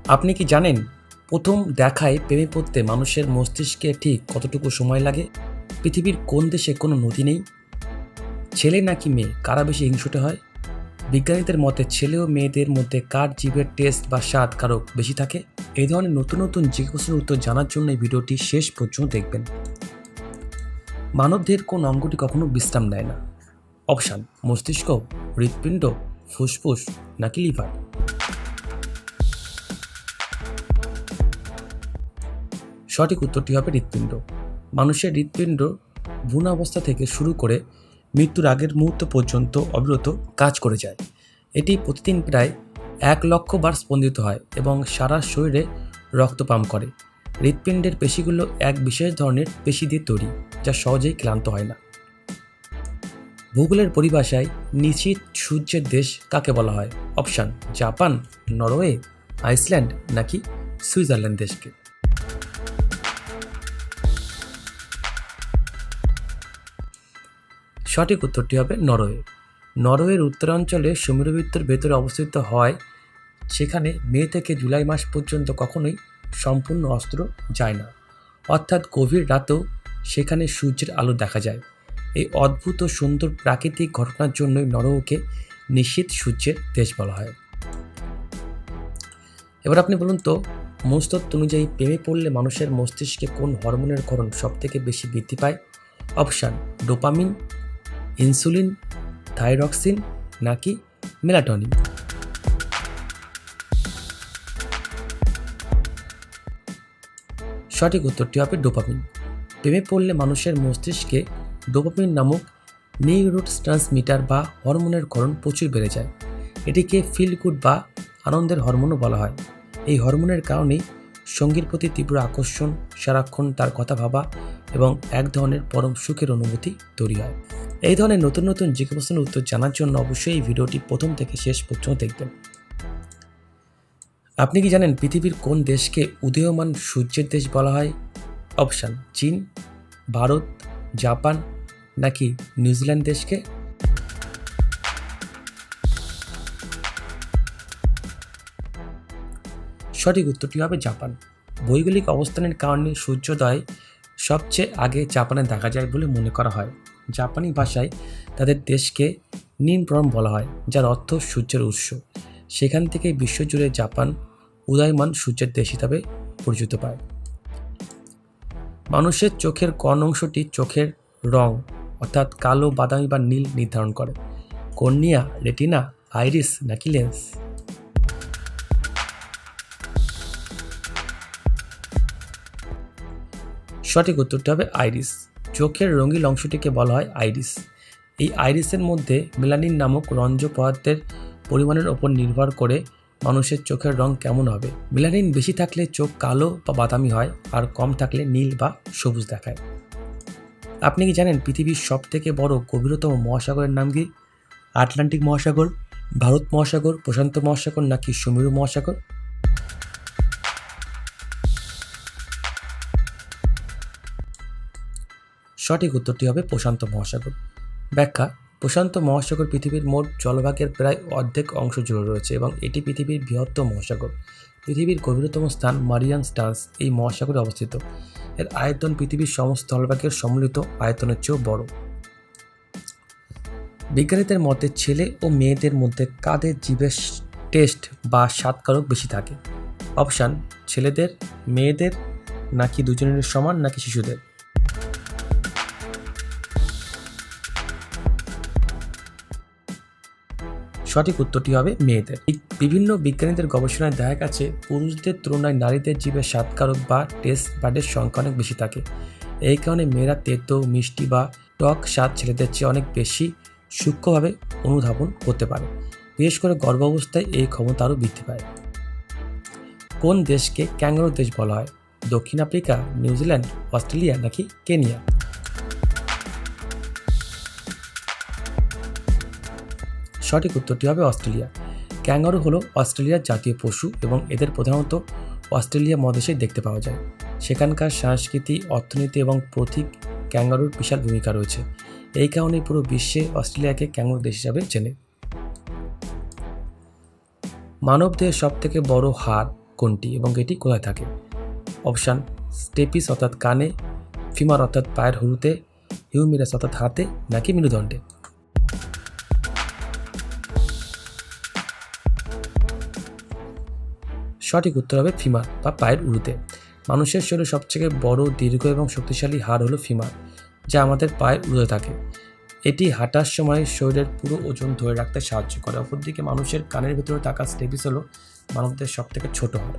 আপনি কি জানেন প্রথম দেখায় প্রেমে পড়তে মানুষের মস্তিষ্কে ঠিক কতটুকু সময় লাগে? পৃথিবীর কোন দেশে কোনো নদী নেই? ছেলে নাকি মেয়ে কারা বেশি হিংসুটে হয়? বিজ্ঞানীদের মতে ছেলে ও মেয়েদের মধ্যে কার জীবের টেস্ট বা স্বাদ কারক বেশি থাকে? এই ধরনের নতুন নতুন জিজ্ঞাসার উত্তর জানার জন্য এই ভিডিওটি শেষ পর্যন্ত দেখবেন। মানবদেহের কোন অঙ্গটি কখনো বিশ্রাম নেয় না? অপশান: মস্তিষ্ক, হৃৎপিণ্ড, ফুসফুস নাকি লিভার? সঠিক উত্তরটি হবে হৃৎপিণ্ড। মানুষের হৃৎপিণ্ড ভ্রূণ অবস্থা থেকে শুরু করে মৃত্যুর আগের মুহূর্ত পর্যন্ত অবিরত কাজ করে যায়। এটি প্রতিদিন প্রায় 1,00,000 বার স্পন্দিত হয় এবং সারা শরীরে রক্ত পাম্প করে। হৃৎপিণ্ডের পেশিগুলো এক বিশেষ ধরনের পেশি দিয়ে তৈরি, যা সহজেই ক্লান্ত হয় না। ভূগোলের পরিভাষায় নিশীথ সূর্যের দেশ কাকে বলা হয়? অপশান: জাপান, নরওয়ে, আইসল্যান্ড নাকি সুইজারল্যান্ড দেশকে? সঠিক উত্তরটি হবে নরওয়ে। নরওয়ের উত্তরাঞ্চলে সমুদ্রবৃত্তের ভেতরে অবস্থিত হয়, সেখানে মে থেকে জুলাই মাস পর্যন্ত কখনোই সম্পূর্ণ অস্ত্র যায় না, অর্থাৎ গভীর রাতেও সেখানে সূর্যের আলো দেখা যায়। এই অদ্ভুত ও সুন্দর প্রাকৃতিক ঘটনার জন্যই নরওয়েকে নিশীথ সূর্যের দেশ বলা হয়। এবার আপনি বলুন তো, মনস্তত্ত্ব অনুযায়ী প্রেমে পড়লে মানুষের মস্তিষ্কে কোন হরমোনের ক্ষরণ সবথেকে বেশি বৃদ্ধি পায়? অপশান: ডোপামিন, ইনসুলিন, থাইরক্সিন নাকি মেলাটোনিন? সঠিক উত্তরটি হবে ডোপামিন। প্রেমে পড়লে মানুষের মস্তিষ্কে ডোপামিন নামক নিউরোট্রান্সমিটার বা হরমোনের ক্ষরণ প্রচুর বেড়ে যায়। এটিকে ফিল গুড বা আনন্দের হরমোনও বলা হয়। এই হরমোনের কারণেই সঙ্গীর প্রতি তীব্র আকর্ষণ, সারাক্ষণ তার কথা ভাবা এবং এক ধরনের পরম সুখের অনুভূতি তৈরি হয়। এই ধরনের নতুন নতুন জিজ্ঞাসার উত্তর জানার জন্য অবশ্যই এই ভিডিওটি প্রথম থেকে শেষ পর্যন্ত দেখবেন। আপনি কি জানেন পৃথিবীর কোন দেশকে উদীয়মান সূর্যের দেশ বলা হয়? অপশান: চীন, ভারত, জাপান নাকি নিউজিল্যান্ড দেশকে? সঠিক উত্তরটি হবে জাপান। ভৌগোলিক অবস্থানের কারণে সূর্যোদয় সবচেয়ে আগে জাপানে দেখা যায় বলে মনে করা হয়। জাপানি ভাষায় তাদের দেশকে নিনপরম বলা হয়, যার অর্থ সূর্যের উৎস। সেখান থেকে বিশ্বজুড়ে জাপান উদীয়মান সূর্যের দেশ হিসাবে পরিচিত পায়। মানুষের চোখের কোন অংশটি চোখের রং অর্থাৎ কালো, বাদামি বা নীল নির্ধারণ করে? কর্নিয়া, রেটিনা, আইরিস নাকি লেন্স? সঠিক উত্তরটি হবে আইরিস। চোখের রঙিন অংশটিকে বলা হয় আইরিস। এই আইরিসের মধ্যে মেলানিন নামক রঞ্জক পদার্থের পরিমাণের ওপর নির্ভর করে মানুষের চোখের রং কেমন হবে। মেলানিন বেশি থাকলে চোখ কালো বা বাদামি হয়, আর কম থাকলে নীল বা সবুজ দেখায়। আপনি কি জানেন পৃথিবীর সবথেকে বড় গভীরতম মহাসাগরের নাম কি? আটলান্টিক মহাসাগর, ভারত মহাসাগর, প্রশান্ত মহাসাগর নাকি সুমেরু মহাসাগর? সঠিক উত্তরটি হবে প্রশান্ত মহাসাগর। ব্যাখ্যা: প্রশান্ত মহাসাগর পৃথিবীর মোট জলভাগের প্রায় অর্ধেক অংশ জুড়ে রয়েছে এবং এটি পৃথিবীর বৃহত্তম মহাসাগর। পৃথিবীর গভীরতম স্থান মারিয়ান স্ট্রান্স এই মহাসাগরে অবস্থিত। এর আয়তন পৃথিবীর সমস্ত স্থলভাগের সম্মিলিত আয়তনের চেয়েও বড়। বিজ্ঞানীদের মতে ছেলে ও মেয়েদের মধ্যে কাদের জীবের টেস্ট বা স্বাদকারক বেশি থাকে? অপশান: ছেলেদের, মেয়েদের নাকি দুজনের সমান নাকি শিশুদের? সঠিক উত্তরটি হবে মেয়েদের। বিভিন্ন বিজ্ঞানীদের গবেষণায় দেখা গেছে পুরুষদের তুলনায় নারীদের জীবের স্বাদকারক বা টেস্ট বাডের সংখ্যা অনেক বেশি থাকে। এই কারণে মেয়েরা তেতো, মিষ্টি বা টক স্বাদ ছেলেদের চেয়ে অনেক বেশি সূক্ষ্মভাবে অনুধাবন করতে পারে। বিশেষ করে গর্ভাবস্থায় এই ক্ষমতা আরও বৃদ্ধি পায়। কোন দেশকে ক্যাঙ্গারু দেশ বলা হয়? দক্ষিণ আফ্রিকা, নিউজিল্যান্ড, অস্ট্রেলিয়া নাকি কেনিয়া? সঠিক উত্তরটি হবে অস্ট্রেলিয়া। ক্যাঙ্গারু হলো অস্ট্রেলিয়ার জাতীয় পশু এবং এদের প্রধানত অস্ট্রেলিয়া মহাদেশেই দেখতে পাওয়া যায়। সেখানকার সংস্কৃতি, অর্থনীতি এবং প্রতীক ক্যাঙ্গারুর বিশাল ভূমিকা রয়েছে। এই কারণে পুরো বিশ্বে অস্ট্রেলিয়াকে ক্যাঙ্গারু দেশ হিসাবে চেনে। মানবদেহের সবথেকে বড় হাড় কোনটি এবং এটি কোথায় থাকে? অপশান স্টেপিস অর্থাৎ কানে, ফিমার অর্থাৎ পায়ের হরুতে, হিউমিরাস অর্থাৎ হাতে, নাকি মেরুদণ্ডে? সঠিক উত্তর হবে ফিমার বা পায়ের উরুতে। মানুষের শরীরে সবথেকে বড়, দীর্ঘ এবং শক্তিশালী হাড় হলো ফিমার, যা আমাদের পায়ের উরুতে থাকে। এটি হাঁটার সময় শরীরের পুরো ওজন ধরে রাখতে সাহায্য করে। অপরদিকে মানুষের কানের ভেতরে থাকা স্টেপিস হলো মানবদের সবথেকে ছোট হাড়।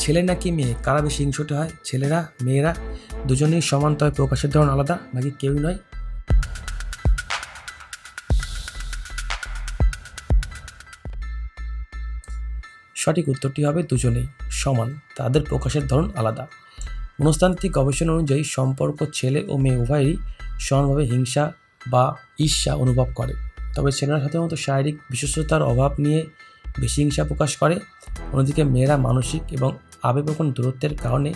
ছেলে নাকি মেয়ে, কারা বেশি হিংসুটে হয়? ছেলেরা, মেয়েরা, দুজনেই সমান তবে প্রকাশের ধরন আলাদা, নাকি কেউই নয়? সঠিক উত্তরটি হবে দুজনেই সমান, তাদের প্রকাশের ধরন আলাদা। মনস্তান্ত্রিক গবেষণা অনুযায়ী সম্পর্ক ছেলে ও মেয়ে উভয়েরই সমানভাবে হিংসা বা ঈর্ষা অনুভব করে, তবে ছেলেরা সাধারণত শারীরিক বিশেষতার অভাব নিয়ে বেশি হিংসা প্রকাশ করে, অন্যদিকে মেয়েরা মানসিক এবং আবেগপ্রবণ দূরত্বের কারণে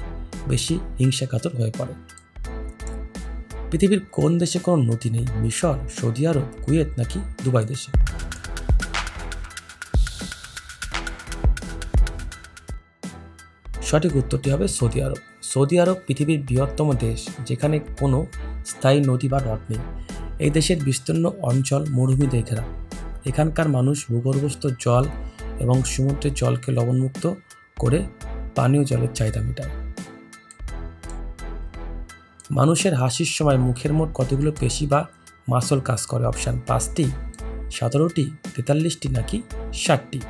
বেশি হিংসাকাতর হয়ে পড়ে। পৃথিবীর কোন দেশে কোনো নদী নেই? মিশর, সৌদি আরব, কুয়েত, নাকি দুবাই দেশে? সঠিক উত্তরটি হবে সৌদি আরব। সৌদি আরব পৃথিবীর বৃহত্তম দেশ, যেখানে কোনো স্থায়ী নদী বা হ্রদ নেই। এই দেশের বিস্তীর্ণ অঞ্চল মরুভূমিতে ঘেরা। এখানকার মানুষ ভূগর্ভস্থ জল এবং সমুদ্রের জলকে লবণমুক্ত করে পানীয় জলের চাহিদা মেটায়। মানুষের হাসির সময় মুখের মোট কতগুলো পেশি বা মাসল কাজ করে? অপশান 5টি, 17টি, 43টি, নাকি 60টি?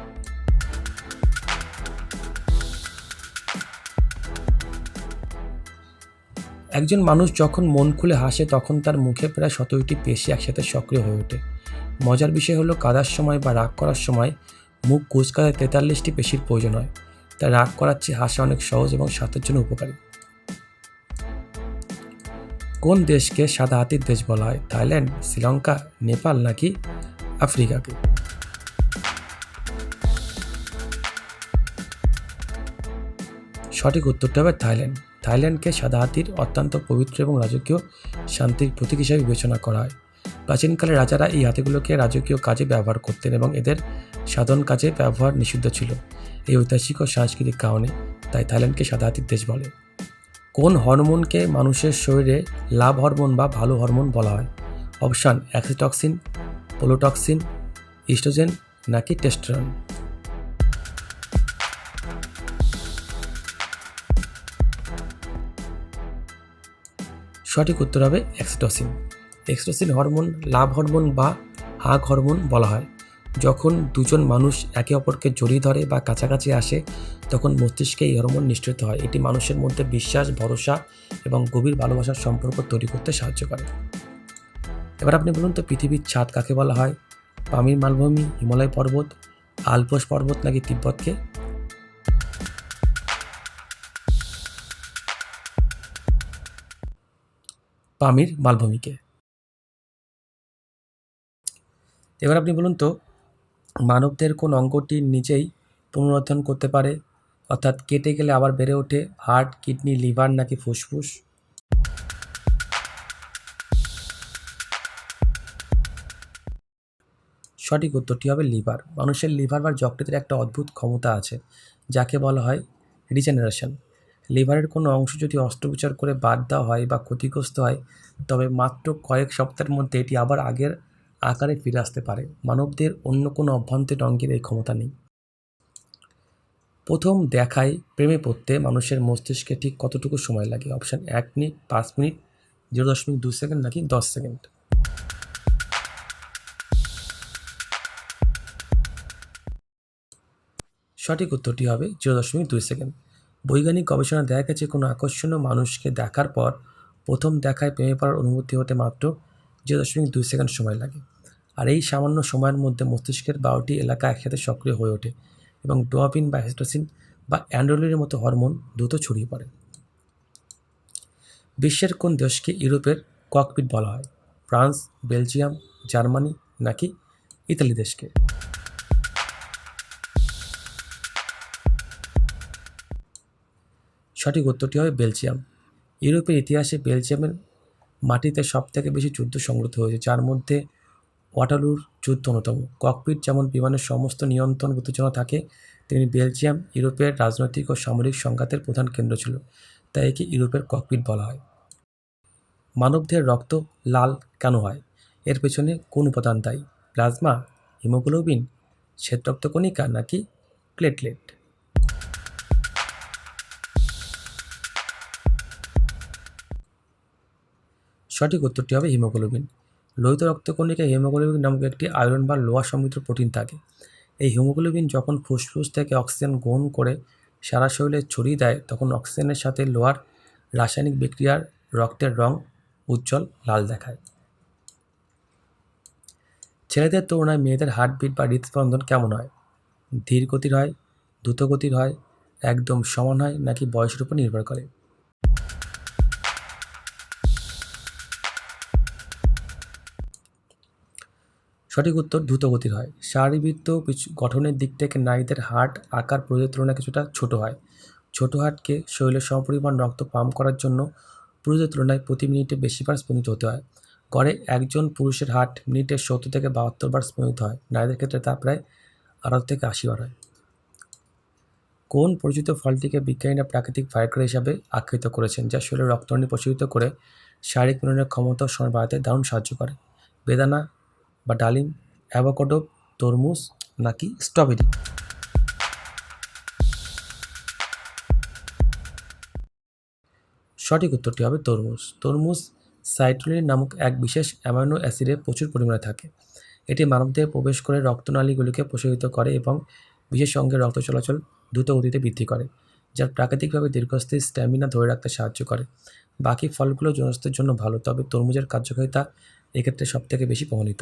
একজন মানুষ যখন মন খুলে হাসে তখন তার মুখে প্রায় 17টি পেশি একসাথে সক্রিয় হয়ে ওঠে। মজার বিষয় হলো কাঁদার সময় বা রাগ করার সময় মুখ কুঁচকাতে 43টি পেশির প্রয়োজন হয়, তাই রাগ করার চেয়ে হাসা অনেক সহজ এবং স্বাস্থ্যের জন্য উপকারী। কোন দেশকে সাদা হাতির দেশ বলা হয়? থাইল্যান্ড, শ্রীলঙ্কা, নেপাল, নাকি আফ্রিকাকে? সঠিক উত্তরটা হবে থাইল্যান্ড। থাইল্যান্ডকে সাদা হাতির অত্যন্ত পবিত্র এবং রাজকীয় শান্তির প্রতীক হিসেবে বিবেচনা করা হয়। প্রাচীনকালে রাজারা এই হাতিগুলোকে রাজকীয় কাজে ব্যবহার করতেন এবং এদের সাধন কাজে ব্যবহার নিষিদ্ধ ছিল। এই ঐতিহাসিক ও সাংস্কৃতিক কারণে তাই থাইল্যান্ডকে সাদা হাতির দেশ বলে। কোন হরমোনকে মানুষের শরীরে লাভ হরমোন বা ভালো হরমোন বলা হয়? অপশান অক্সিটক্সিন, পোলোটক্সিন, ইস্ট্রোজেন, নাকি টেস্টোস্টেরন? সঠিক উত্তর হবে অক্সিটোসিন। অক্সিটোসিন হরমোন লাভ হরমোন বা হাগ হরমোন বলা হয়। যখন দুজন মানুষ একে অপরকে জড়িয়ে ধরে বা কাছাকাছি আসে তখন মস্তিষ্কে এই হরমোন নিঃসৃত হয়। এটি মানুষের মধ্যে বিশ্বাস, ভরসা এবং গভীর ভালোবাসার সম্পর্ক তৈরি করতে সাহায্য করে। এবার আপনি বলুন তো, পৃথিবীর ছাদ কাকে বলা হয়? পামির মালভূমি, হিমালয় পর্বত, আলপস পর্বত, নাকি তিব্বতকে? পামির মালভূমিকে। এবার আপনি বলুন তো, মানবদের কোন অঙ্গটি নিজেই পুনরুত্থান করতে পারে, অর্থাৎ কেটে গেলে আবার বেড়ে ওঠে? হার্ট, কিডনি, লিভার, নাকি ফুসফুস? সঠিক উত্তরটি হবে লিভার। মানুষের লিভার বা যকৃতের একটা অদ্ভুত ক্ষমতা আছে যাকে বলা হয় রিজেনারেশন। লিভারের কোনো অংশ যদি অস্ত্রোপচার করে বাদ দেওয়া হয় বা ক্ষতিগ্রস্ত হয় তবে মাত্র কয়েক সপ্তাহের মধ্যে এটি আবার আগের আকারে ফিরে আসতে পারে। মানবদের অন্য কোনো অভ্যন্তরীণ অঙ্গের এই ক্ষমতা নেই। প্রথম দেখায় প্রেমে পড়তে মানুষের মস্তিষ্কে ঠিক কতটুকু সময় লাগে? অপশান 1 মিনিট, 5 মিনিট, 0.2 সেকেন্ড, নাকি 10 সেকেন্ড? সঠিক উত্তরটি হবে 0.2 সেকেন্ড। বৈজ্ঞানিক গবেষণা দেখা গেছে কোনো আকর্ষণীয় মানুষকে দেখার পর প্রথম দেখায় প্রেমে পড়ার অনুভূতি হতে মাত্র 0.2 সেকেন্ড সময় লাগে। আর এই সামান্য সময়ের মধ্যে মস্তিষ্কের 12টি এলাকা একসাথে সক্রিয় হয়ে ওঠে এবং ডোপামিন বা অক্সিটোসিন বা অ্যাড্রেনালিনের মতো হরমোন দ্রুত ছড়িয়ে পড়ে। বিশ্বের কোন দেশকে ইউরোপের ককপিট বলা হয়? ফ্রান্স, বেলজিয়াম, জার্মানি, নাকি ইতালি দেশকে? সঠিক উত্তরটি হবে বেলজিয়াম। ইউরোপের ইতিহাসে বেলজিয়ামের মাটিতে সবথেকে বেশি যুদ্ধ সংঘটিত হয়েছে, যার মধ্যে ওয়াটারলুর যুদ্ধ অন্যতম। ককপিট যেমন বিমানের সমস্ত নিয়ন্ত্রণ উত্তেজনা থাকে, তেমনি বেলজিয়াম ইউরোপের রাজনৈতিক ও সামরিক সংঘাতের প্রধান কেন্দ্র ছিল, তাই একে ইউরোপের ককপিট বলা হয়। মানবদেহের রক্ত লাল কেন হয়? এর পেছনে কোন উপাদান দায়ী? প্লাজমা, হিমোগ্লোবিন, শ্বেতরক্তকণিকা নাকি প্লেটলেট? সঠিক উত্তরটি হবে হিমোগ্লোবিন। লোহিত রক্তকণিকায় হিমোগ্লোবিন নামক একটি আয়রন বা লোহা সমৃদ্ধ প্রোটিন থাকে। এই হিমোগ্লোবিন যখন ফুসফুস থেকে অক্সিজেন গ্রহণ করে সারা শরীরে ছড়িয়ে দেয়, তখন অক্সিজেনের সাথে লোহার রাসায়নিক বিক্রিয়ার রক্তের রং উজ্জ্বল লাল দেখায়। ছেলেদের তুলনায় মেয়েদের হার্টবিট বা হৃদস্পন্দন কেমন হয়? ধীর গতির হয়, দ্রুত গতির হয়, একদম সমান হয় নাকি বয়সের উপর নির্ভর করে? সঠিক উত্তর দ্রুত গতির হয়। শারীরবৃত্ত গঠনের দিক থেকে নারীদের হার্ট আকার পুরুষের তুলনায় কিছুটা ছোট হয়। ছোট হার্টকে শরীরে সমপরিমাণ রক্ত পাম্প করার জন্য পুরুষদের তুলনায় প্রতি মিনিটে বেশিবার স্পন্দিত হতে হয়। গড়ে একজন পুরুষের হার্ট মিনিটে 70 থেকে 72 বার স্পন্দিত হয়। নারীদের ক্ষেত্রে তা প্রায় 68 থেকে 80 বার হয়। কোন পরিচিত ফলটিকে বিজ্ঞানীরা প্রাকৃতিক ভাইগ্রা হিসাবে আখ্যায়িত করেছেন, যা শরীরে রক্তনালী প্রসারিত করে শারীরিক মিলনের ক্ষমতা ও সময় বাড়াতে দারুণ সাহায্য করে? বেদানা বা ডালিম, অ্যাভোকাডো, তরমুজ নাকি স্ট্রবেরি? সঠিক উত্তরটি হবে তরমুজ। তরমুজ সাইট্রোলিন নামক এক বিশেষ অ্যামাইনো অ্যাসিডে প্রচুর পরিমাণে থাকে। এটি মানবদেহে প্রবেশ করে রক্তনালীগুলিকে প্রসারিত করে এবং বিশেষ অঙ্গে রক্ত চলাচল দ্রুত গতিতে বৃদ্ধি করে, যা প্রাকৃতিকভাবে দীর্ঘস্থায়ী স্ট্যামিনা ধরে রাখতে সাহায্য করে। বাকি ফলগুলো জনস্বাস্থ্যের জন্য ভালো, তবে তরমুজের কার্যকারিতা এক্ষেত্রে সবথেকে বেশি প্রমাণিত।